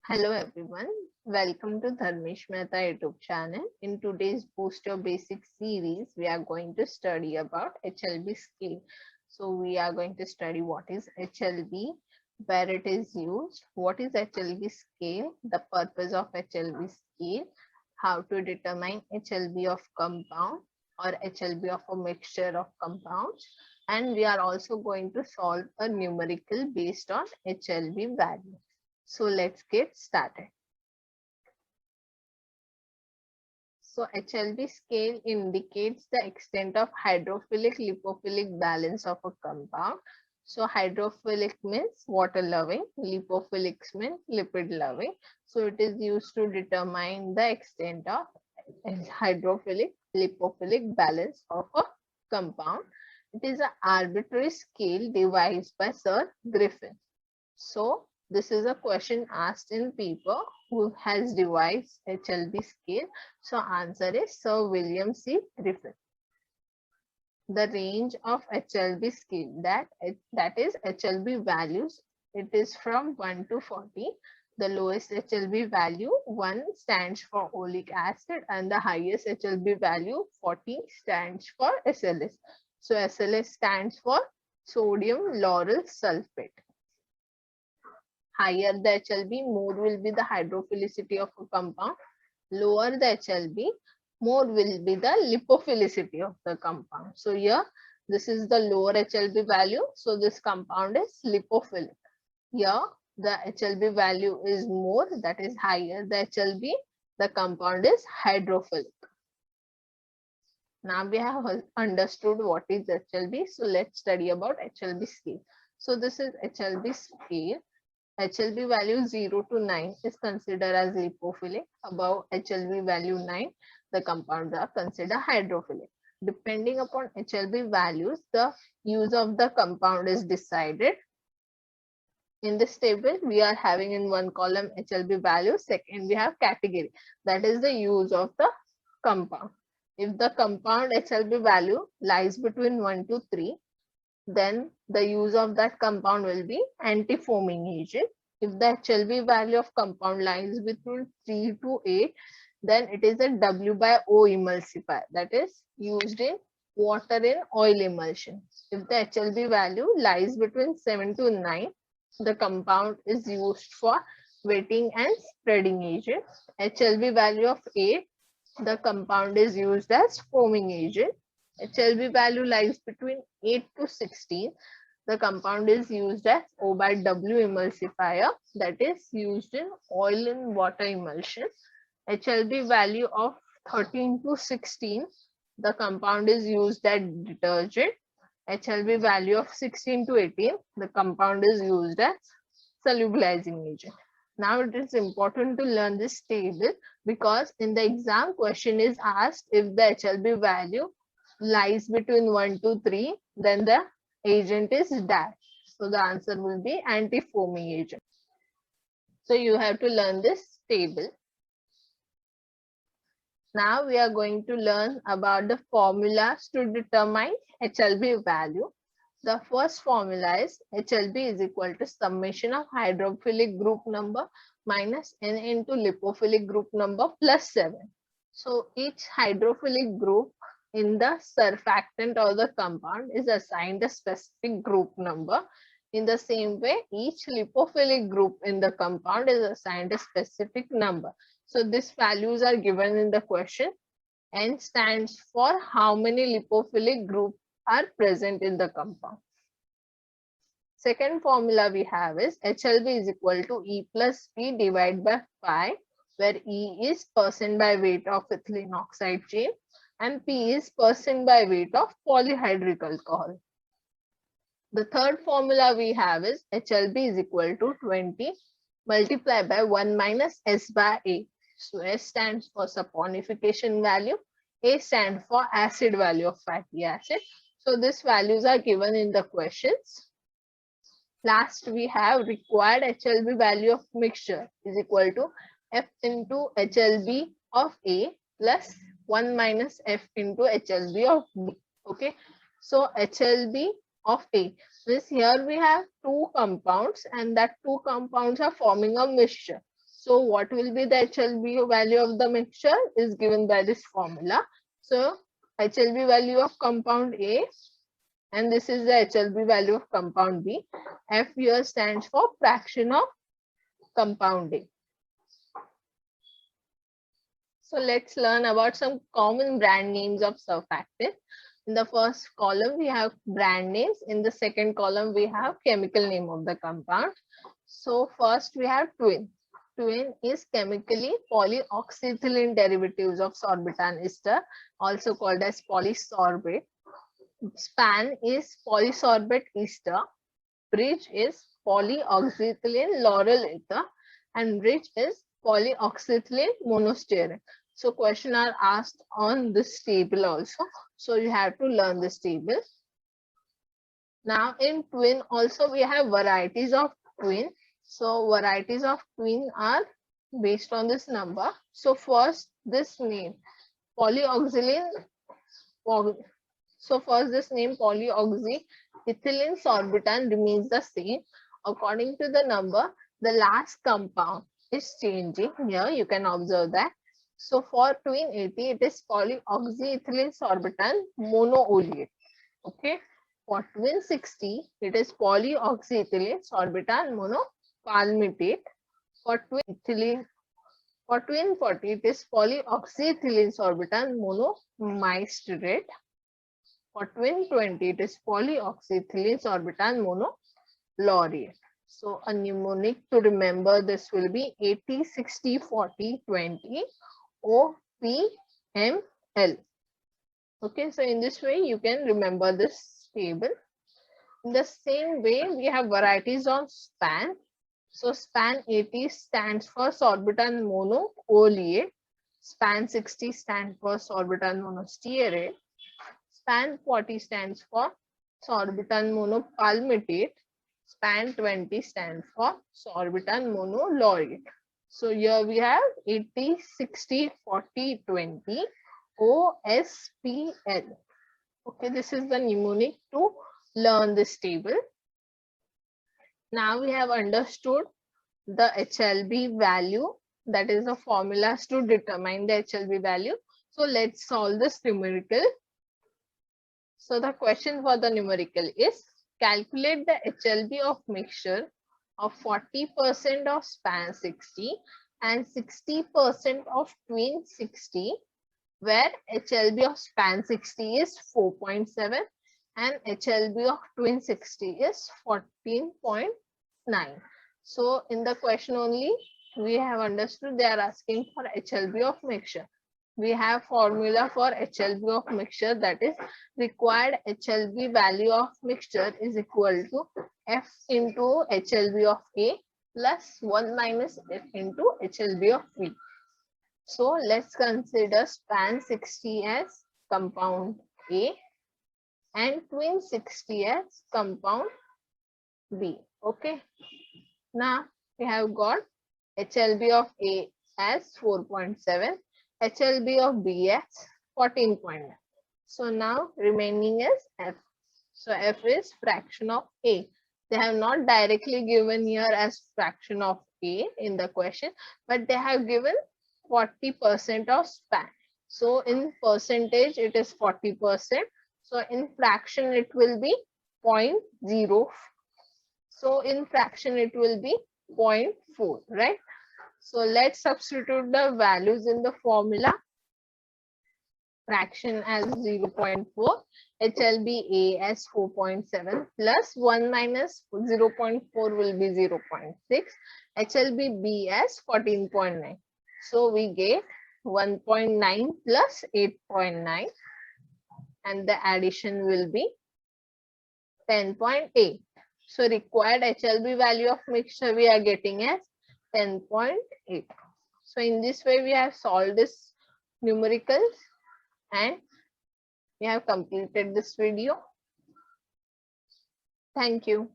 Hello everyone, welcome to Dharmesh Mehta YouTube channel. In today's Boost Your Basics series, we are going to study about HLB scale. So we are going to study what is HLB, where it is used, what is HLB scale, the purpose of HLB scale, how to determine HLB of compound or HLB of a mixture of compounds, and we are also going to solve a numerical based on HLB value. So let's get started. So HLB scale indicates the extent of hydrophilic lipophilic balance of a compound. So hydrophilic means water loving, lipophilic means lipid loving. So it is used to determine the extent of hydrophilic lipophilic balance of a compound. It is an arbitrary scale devised by Sir Griffin. So this is a question asked in paper who has devised HLB scale. So answer is Sir William C. Griffin. The range of HLB scale that is HLB values. It is from 1 to 40. The lowest HLB value 1 stands for oleic acid and the highest HLB value 40 stands for SLS. So SLS stands for sodium lauryl sulfate. Higher the HLB, more will be the hydrophilicity of a compound. Lower the HLB, more will be the lipophilicity of the compound. So here, this is the lower HLB value. So this compound is lipophilic. Here, the HLB value is more, that is higher the HLB, the compound is hydrophilic. Now we have understood what is HLB. So let's study about HLB scale. So this is HLB scale. HLB value 0 to 9 is considered as lipophilic. Above HLB value 9, the compounds are considered hydrophilic. Depending upon HLB values, the use of the compound is decided. In this table, we are having in one column HLB value, second we have category. That is the use of the compound. If the compound HLB value lies between 1 to 3, then the use of that compound will be anti-foaming agent. If the HLB value of compound lies between 3 to 8, then it is a W by O emulsifier, that is used in water in oil emulsion. If the HLB value lies between 7 to 9, the compound is used for wetting and spreading agent. HLB value of 8, the compound is used as foaming agent. HLB value lies between 8 to 16. The compound is used as O by W emulsifier, that is used in oil and water emulsion. HLB value of 13 to 16, the compound is used as detergent. HLB value of 16 to 18, the compound is used as solubilizing agent. Now it is important to learn this table because in the exam question is asked if the HLB value lies between 1 to 3, then the agent is dash. So the answer will be anti-foaming agent. So you have to learn this table. Now we are going to learn about the formulas to determine HLB value. The first formula is HLB is equal to summation of hydrophilic group number minus N into lipophilic group number plus 7. So each hydrophilic group in the surfactant or the compound is assigned a specific group number. In the same way, each lipophilic group in the compound is assigned a specific number. So these values are given in the question. N stands for how many lipophilic groups are present in the compound. Second formula we have is HLB is equal to E plus P divided by phi, where E is percent by weight of ethylene oxide chain and P is percent by weight of polyhydric alcohol. The third formula we have is HLB is equal to 20 multiplied by 1 minus S by A. So S stands for saponification value, A stands for acid value of fatty acid. So these values are given in the questions. Last we have required HLB value of mixture is equal to F into HLB of A plus 1 minus F into HLB of B. Okay, so HLB of A. This here we have two compounds and that two compounds are forming a mixture. So what will be the HLB value of the mixture is given by this formula. So HLB value of compound A, and this is the HLB value of compound B. F here stands for fraction of compound A. So let's learn about some common brand names of surfactant. In the first column, we have brand names. In the second column, we have chemical name of the compound. So first we have twin. Twin is chemically polyoxyethylene derivatives of sorbitan ester, also called as polysorbate. Span is polysorbate ester. Bridge is polyoxyethylene lauryl ether, and bridge is polyoxyethylene monostearine. So questions are asked on this table also. So you have to learn this table. Now in twin also we have varieties of twin. So varieties of twin are based on this number. So first this name polyoxylene. So first this name polyoxyethylene sorbitan remains the same. According to the number, the last compound is changing. Here you can observe that. So for twin 80, it is polyoxyethylene sorbitan monooleate. Okay. For twin 60, it is polyoxyethylene sorbitan monopalmitate. For twin 40, it is polyoxyethylene sorbitan monomystrate. For twin 20, it is polyoxyethylene sorbitan monolauryate. So a mnemonic to remember this will be 80, 60, 40, 20, OPML. Okay, so in this way you can remember this table. In the same way, we have varieties of span. So span 80 stands for sorbitan monooleate. Span 60 stands for sorbitan monostearate. Span 40 stands for sorbitan monopalmitate. Span 20 stands for sorbitan monolauryate. So here we have 80, 60, 40, 20, OSPL. Okay, this is the mnemonic to learn this table. Now we have understood the HLB value, that is the formulas to determine the HLB value. So let's solve this numerical. So the question for the numerical is calculate the HLB of mixture of 40% of span 60 and 60% of twin 60, where HLB of span 60 is 4.7 and HLB of twin 60 is 14.9. So in the question only we have understood they are asking for HLB of mixture. We have formula for HLB of mixture, that is required HLB value of mixture is equal to F into HLB of A plus 1 minus F into HLB of B. So let's consider span 60 as compound A and twin 60 as compound B. Okay. Now we have got HLB of A as 4.7, HLB of B as 14.9. So now remaining is F. So F is fraction of A. They have not directly given here as fraction of A in the question, but they have given 40% of span. So in percentage it is 40%. So in fraction it will be 0.0. So in fraction it will be 0.4, right? So let's substitute the values in the formula. Fraction as 0.4, HLB A as 4.7 plus 1 minus 0.4 will be 0.6, HLB B as 14.9. So we get 1.9 plus 8.9 and the addition will be 10.8. So required HLB value of mixture we are getting as 10.8. So in this way we have solved this numericals and we have completed this video. Thank you.